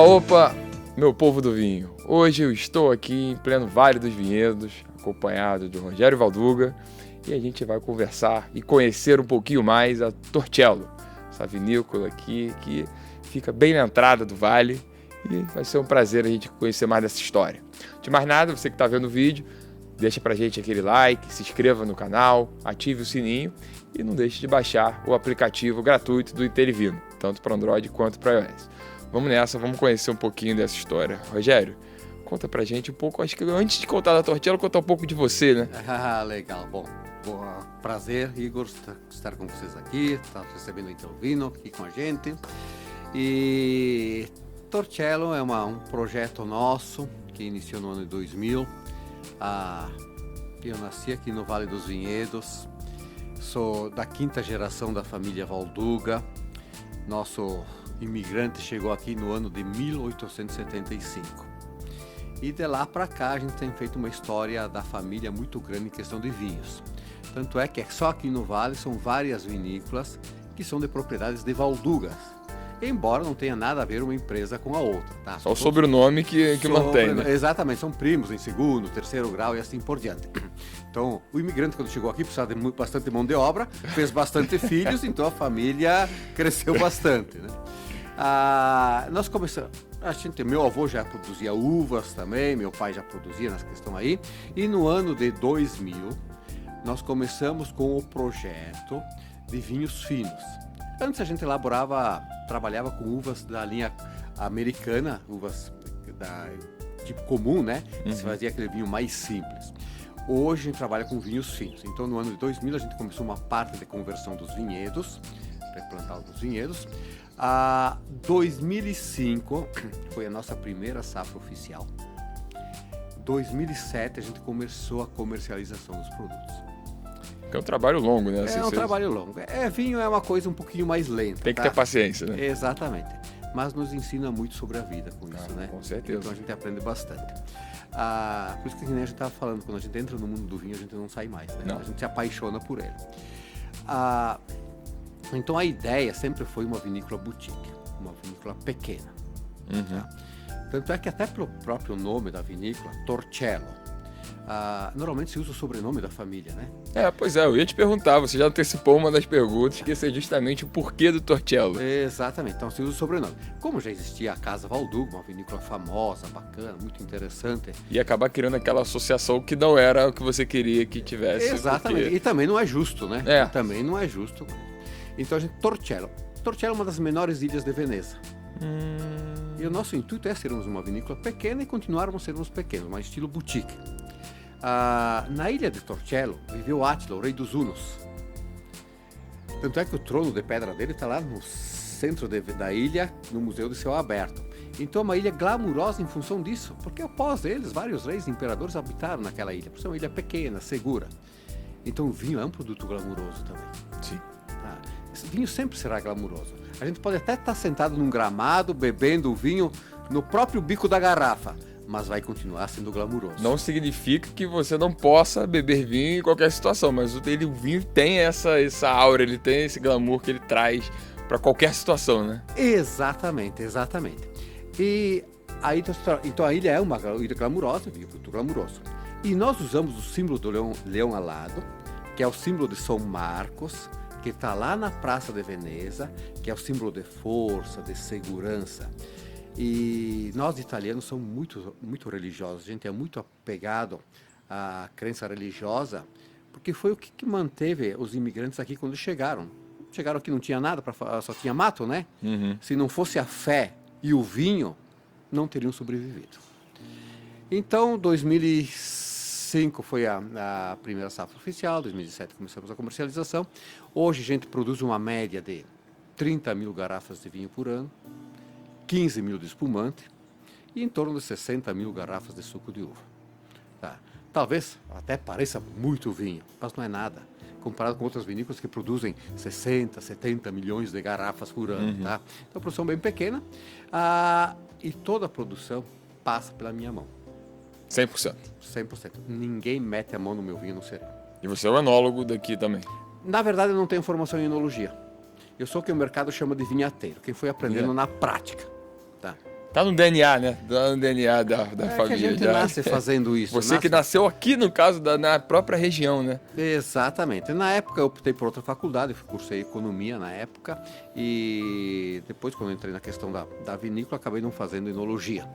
Opa, meu povo do vinho. Hoje eu estou aqui em pleno Vale dos Vinhedos, acompanhado do Rogério Valduga, e a gente vai conversar e conhecer um pouquinho mais a Torcello, essa vinícola aqui que fica bem na entrada do vale, e vai ser um prazer a gente conhecer mais dessa história. De mais nada, você que está vendo o vídeo, deixa pra gente aquele like, se inscreva no canal, ative o sininho e não deixe de baixar o aplicativo gratuito do Intervino, tanto para Android quanto para iOS. Vamos nessa, vamos conhecer um pouquinho dessa história. Rogério, conta pra gente um pouco, acho que antes de contar da Torcello, conta um pouco de você, né? Ah, legal. Bom, prazer, Igor, estar com vocês aqui, estar recebendo o Intervino aqui com a gente. E Torcello é um projeto nosso que iniciou no ano de 2000. Eu nasci aqui no Vale dos Vinhedos, sou da quinta geração da família Valduga. Nosso imigrante chegou aqui no ano de 1875. E de lá para cá a gente tem feito uma história da família muito grande em questão de vinhos. Tanto é que só aqui no Vale são várias vinícolas que são de propriedades de Valdugas. Embora não tenha nada a ver uma empresa com a outra. Tá? Só o sobrenome que mantém, né? Exatamente, são primos em segundo, terceiro grau e assim por diante. Então, o imigrante quando chegou aqui precisava de bastante mão de obra, fez bastante filhos, então a família cresceu bastante, né? Nós começamos, meu avô já produzia uvas também, meu pai já produzia nessa questão aí, e no ano de 2000 nós começamos com o projeto de vinhos finos. Antes a gente trabalhava com uvas da linha americana, uvas tipo comum, né? Uhum. Se fazia aquele vinho mais simples. Hoje a gente trabalha com vinhos finos. Então no ano de 2000 a gente começou uma parte de conversão dos vinhedos, replantado dos vinhedos. 2005 foi a nossa primeira safra oficial. 2007 a gente começou a comercialização dos produtos. É um trabalho longo, né? É um trabalho longo. Vinho é uma coisa um pouquinho mais lenta. Tem que ter paciência, né? Exatamente. Mas nos ensina muito sobre a vida com isso, né? Com certeza. Então a gente aprende bastante. Por isso que a gente estava falando, quando a gente entra no mundo do vinho, a gente não sai mais, né? Não. A gente se apaixona por ele. Então a ideia sempre foi uma vinícola boutique, uma vinícola pequena. Uhum. Tá? Tanto é que até pelo próprio nome da vinícola, Torcello, normalmente se usa o sobrenome da família, né? Pois é, eu ia te perguntar, você já antecipou uma das perguntas, que ia ser justamente o porquê do Torcello. Exatamente, então se usa o sobrenome. Como já existia a Casa Valduga, uma vinícola famosa, bacana, muito interessante. E acabar criando aquela associação que não era o que você queria que tivesse. Exatamente, porque... e também não é justo, né? Também não é justo. Então a gente, Torcello é uma das menores ilhas de Veneza. E o nosso intuito é sermos uma vinícola pequena e continuarmos sermos pequenos, mas estilo boutique. Na ilha de Torcello viveu Átila, o rei dos Hunos. Tanto é que o trono de pedra dele está lá no centro da ilha, no Museu de Céu Aberto. Então é uma ilha glamurosa em função disso, porque após eles, vários reis e imperadores habitaram naquela ilha, por ser uma ilha pequena, segura. Então o vinho é um produto glamuroso também. Sim. Esse vinho sempre será glamuroso. A gente pode até estar sentado num gramado, bebendo o vinho no próprio bico da garrafa, mas vai continuar sendo glamuroso. Não significa que você não possa beber vinho em qualquer situação, mas o vinho tem essa aura, ele tem esse glamour que ele traz para qualquer situação, né? Exatamente. E aí, então a ilha é uma ilha glamurosa, vinho muito glamuroso. E nós usamos o símbolo do leão alado, que é o símbolo de São Marcos, que está lá na Praça de Veneza, que é o símbolo de força, de segurança. E nós italianos somos muito, muito religiosos, a gente é muito apegado à crença religiosa, porque foi o que manteve os imigrantes aqui quando chegaram. Chegaram aqui, não tinha nada, só tinha mato, né? Uhum. Se não fosse a fé e o vinho, não teriam sobrevivido. Então, 2005 foi a primeira safra oficial, 2007 começamos a comercialização. Hoje a gente produz uma média de 30 mil garrafas de vinho por ano, 15 mil de espumante e em torno de 60 mil garrafas de suco de uva. Tá. Talvez até pareça muito vinho, mas não é nada, comparado com outras vinícolas que produzem 60, 70 milhões de garrafas por ano. Tá? Então, a produção bem pequena e toda a produção passa pela minha mão. 100%. 100%. Ninguém mete a mão no meu vinho, não será. E você é o enólogo daqui também? Na verdade, eu não tenho formação em enologia. Eu sou o que o mercado chama de vinhateiro, quem foi aprendendo na prática. Tá? Tá no DNA, né? Tá no DNA da família. Que a gente já. nasce fazendo isso. Você que nasceu aqui, no caso, na própria região, né? Exatamente. Na época eu optei por outra faculdade, cursei economia na época e depois quando eu entrei na questão da vinícola acabei não fazendo enologia.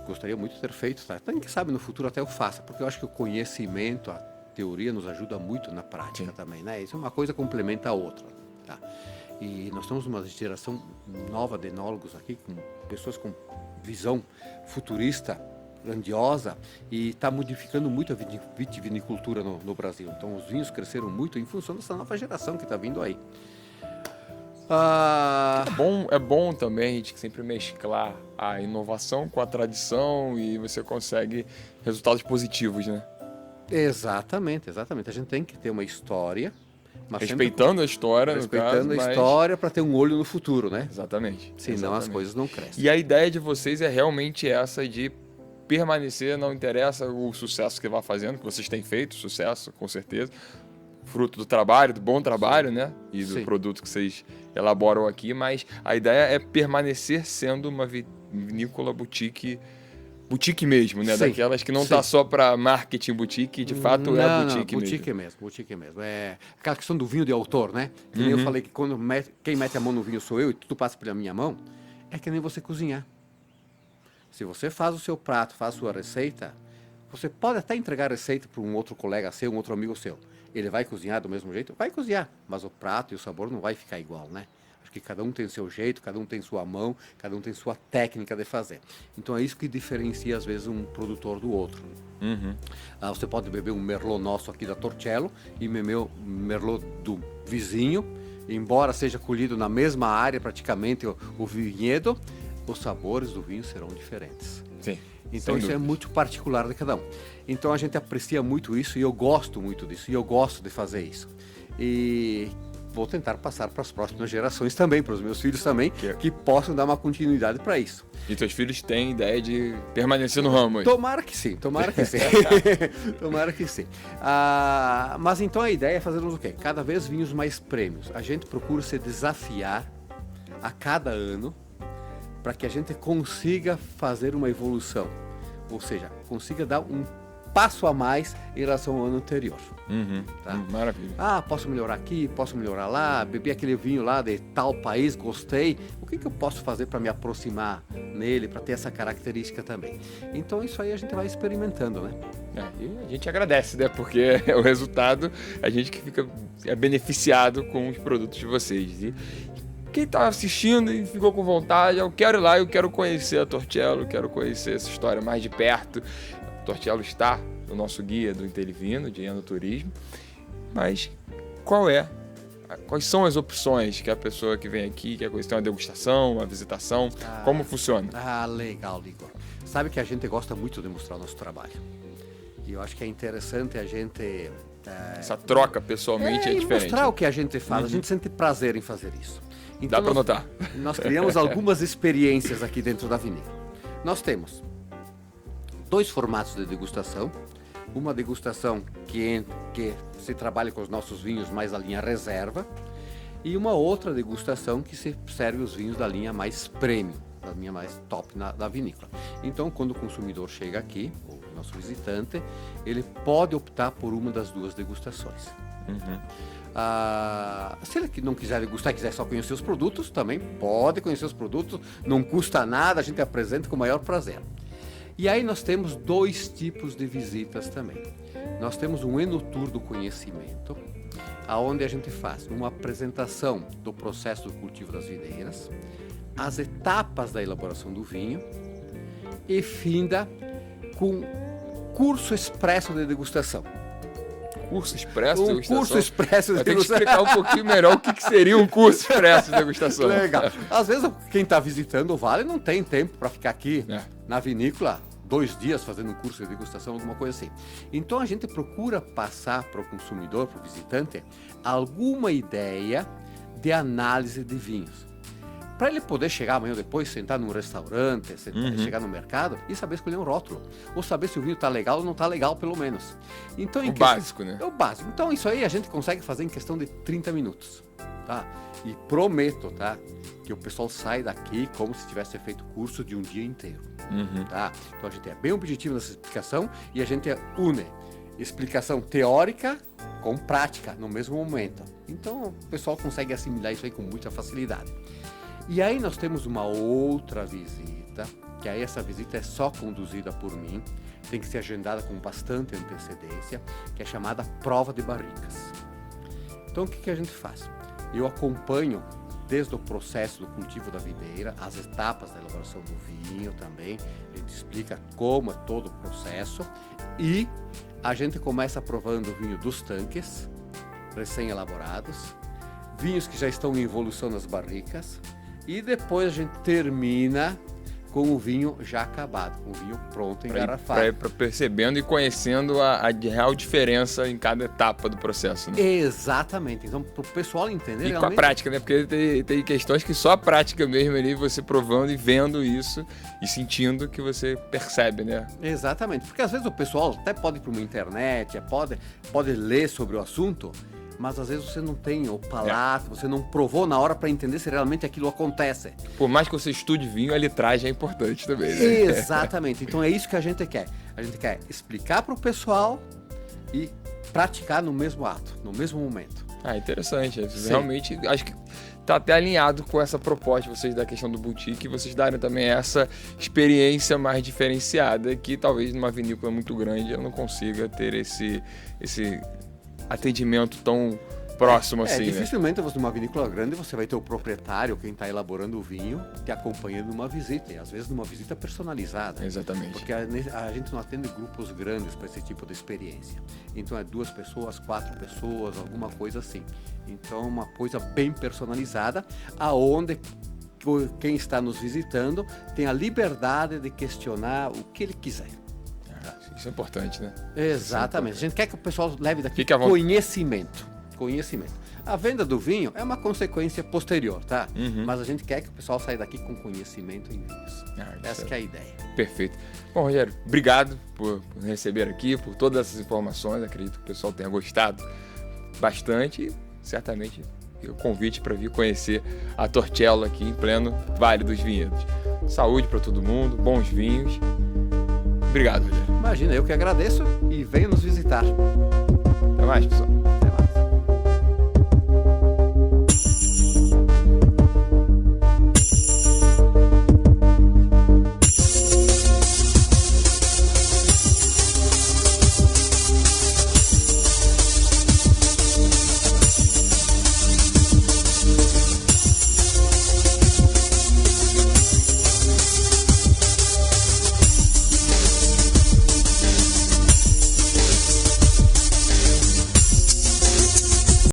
Gostaria muito de ter feito, tá? Quem sabe no futuro até eu faça, porque eu acho que o conhecimento, a teoria nos ajuda muito na prática também, né? Isso é uma coisa complementa a outra, tá? E nós estamos numa geração nova de enólogos aqui, com pessoas com visão futurista, grandiosa, e está modificando muito a vitivinicultura no Brasil. Então os vinhos cresceram muito em função dessa nova geração que está vindo aí. É bom também a gente sempre mesclar a inovação com a tradição e você consegue resultados positivos, né? Exatamente. A gente tem que ter uma história. Mas respeitando a história, respeitando a história para ter um olho no futuro, né? Exatamente. Senão as coisas não crescem. E a ideia de vocês é realmente essa de permanecer, não interessa o sucesso que vai fazendo, que vocês têm feito, sucesso, com certeza, fruto do trabalho, do bom trabalho, né? E do produto que vocês elaboram aqui, mas a ideia é permanecer sendo uma vinícola boutique mesmo, né? Daquelas que não tá só para marketing boutique, de fato é boutique mesmo. Boutique mesmo. É aquela questão do vinho de autor, né? Que nem eu falei que quando quem mete a mão no vinho sou eu e tudo passa pela minha mão, é que nem você cozinhar. Se você faz o seu prato, faz a sua receita, você pode até entregar a receita para um outro colega seu, um outro amigo seu. Ele vai cozinhar do mesmo jeito? Vai cozinhar, mas o prato e o sabor não vai ficar igual, né? Que cada um tem seu jeito, cada um tem sua mão, cada um tem sua técnica de fazer. Então é isso que diferencia às vezes um produtor do outro. Você pode beber um Merlot nosso aqui da Torcello e beber um Merlot do vizinho, embora seja colhido na mesma área praticamente o vinhedo, os sabores do vinho serão diferentes. Sim. Então isso é muito particular de cada um. Então a gente aprecia muito isso e eu gosto muito disso e eu gosto de fazer isso. E vou tentar passar para as próximas gerações também, para os meus filhos também, que possam dar uma continuidade para isso. E teus filhos têm ideia de permanecer no ramo aí? Tomara que sim. Tomara que sim. Mas então a ideia é fazermos o quê? Cada vez vinhos mais prêmios. A gente procura se desafiar a cada ano para que a gente consiga fazer uma evolução. Ou seja, consiga dar um passo a mais em relação ao ano anterior. Tá? Maravilha. Posso melhorar aqui, posso melhorar lá, bebi aquele vinho lá de tal país, gostei. O que eu posso fazer para me aproximar nele, para ter essa característica também? Então isso aí a gente vai experimentando, né? E a gente agradece, né? Porque é o resultado, a gente que fica beneficiado com os produtos de vocês. E quem está assistindo e ficou com vontade, eu quero ir lá, eu quero conhecer a Torcello, quero conhecer essa história mais de perto. A Torcello está no nosso guia do Intervino, de enoturismo, mas quais são as opções que a pessoa que vem aqui quer conhecer? Uma degustação, uma visitação, como funciona? Legal, Igor. Sabe que a gente gosta muito de mostrar o nosso trabalho. E eu acho que é interessante a gente... Essa troca pessoalmente é diferente. Mostrar o que a gente faz, a gente sente prazer em fazer isso. Então, dá para notar. Nós criamos algumas experiências aqui dentro da vinícola. Nós temos 2 formatos de degustação. Uma degustação que se trabalha com os nossos vinhos mais a linha reserva. E uma outra degustação que se serve os vinhos da linha mais premium, da linha mais top da vinícola. Então, quando o consumidor chega aqui, o nosso visitante, ele pode optar por uma das 2 degustações. Se ele não quiser degustar e quiser só conhecer os produtos, também pode conhecer os produtos, não custa nada, a gente apresenta com o maior prazer. E aí nós temos 2 tipos de visitas também. Nós temos um enotour do conhecimento, aonde a gente faz uma apresentação do processo do cultivo das videiras, as etapas da elaboração do vinho e finda com curso expresso de degustação. Curso expresso de degustação? Curso expresso de degustação. Tem que explicar um pouquinho melhor o que seria um curso expresso de degustação. Legal. Às vezes quem está visitando o Vale não tem tempo para ficar aqui na vinícola 2 dias fazendo um curso de degustação, alguma coisa assim. Então a gente procura passar para o consumidor, para o visitante, alguma ideia de análise de vinhos. para ele poder chegar amanhã ou depois, sentar num restaurante, chegar no mercado e saber escolher um rótulo. Ou saber se o vinho tá legal ou não tá legal, pelo menos. Então, básico, né? É o básico. Então, isso aí a gente consegue fazer em questão de 30 minutos, tá? E prometo, tá? Que o pessoal sai daqui como se tivesse feito curso de um dia inteiro, tá? Então, a gente é bem objetivo nessa explicação e a gente une explicação teórica com prática no mesmo momento. Então, o pessoal consegue assimilar isso aí com muita facilidade. E aí nós temos uma outra visita, que aí essa visita é só conduzida por mim, tem que ser agendada com bastante antecedência, que é chamada prova de barricas. Então, o que a gente faz? Eu acompanho desde o processo do cultivo da videira, as etapas da elaboração do vinho também, a gente explica como é todo o processo e a gente começa provando o vinho dos tanques, recém-elaborados, vinhos que já estão em evolução nas barricas e depois a gente termina com o vinho já acabado, com o vinho pronto, engarrafado. Para percebendo e conhecendo a real diferença em cada etapa do processo, né? Exatamente. Então, para o pessoal entender... E realmente... com a prática, né? Porque tem questões que só a prática mesmo ali, você provando e vendo isso e sentindo que você percebe, né? Exatamente. Porque às vezes o pessoal até pode ir para uma internet, pode ler sobre o assunto, mas às vezes você não tem o palato, você não provou na hora para entender se realmente aquilo acontece. Por mais que você estude vinho, a litragem é importante também, né? Exatamente. Então é isso que a gente quer. A gente quer explicar para o pessoal e praticar no mesmo ato, no mesmo momento. Ah, interessante. Sim. Realmente, acho que está até alinhado com essa proposta de vocês da questão do boutique, vocês darem também essa experiência mais diferenciada, que talvez numa vinícola muito grande eu não consiga ter esse atendimento tão próximo assim, dificilmente você numa vinícola grande você vai ter o proprietário, quem está elaborando o vinho, te acompanhando numa visita, e às vezes numa visita personalizada. Exatamente. Porque a gente não atende grupos grandes para esse tipo de experiência. Então é 2 pessoas, 4 pessoas, alguma coisa assim. Então é uma coisa bem personalizada, aonde quem está nos visitando tem a liberdade de questionar o que ele quiser. Isso é importante, né? Exatamente. A gente quer que o pessoal leve daqui conhecimento. A venda do vinho é uma consequência posterior, tá? Mas a gente quer que o pessoal saia daqui com conhecimento em vinhos. Essa que é a ideia. Perfeito. Bom, Rogério, obrigado por receber aqui, por todas essas informações. Acredito que o pessoal tenha gostado bastante e certamente o convite para vir conhecer a Torcello aqui em pleno Vale dos Vinhedos. Saúde para todo mundo, bons vinhos. Obrigado, Rogério. Imagina, eu que agradeço e venho nos visitar. Até mais, pessoal.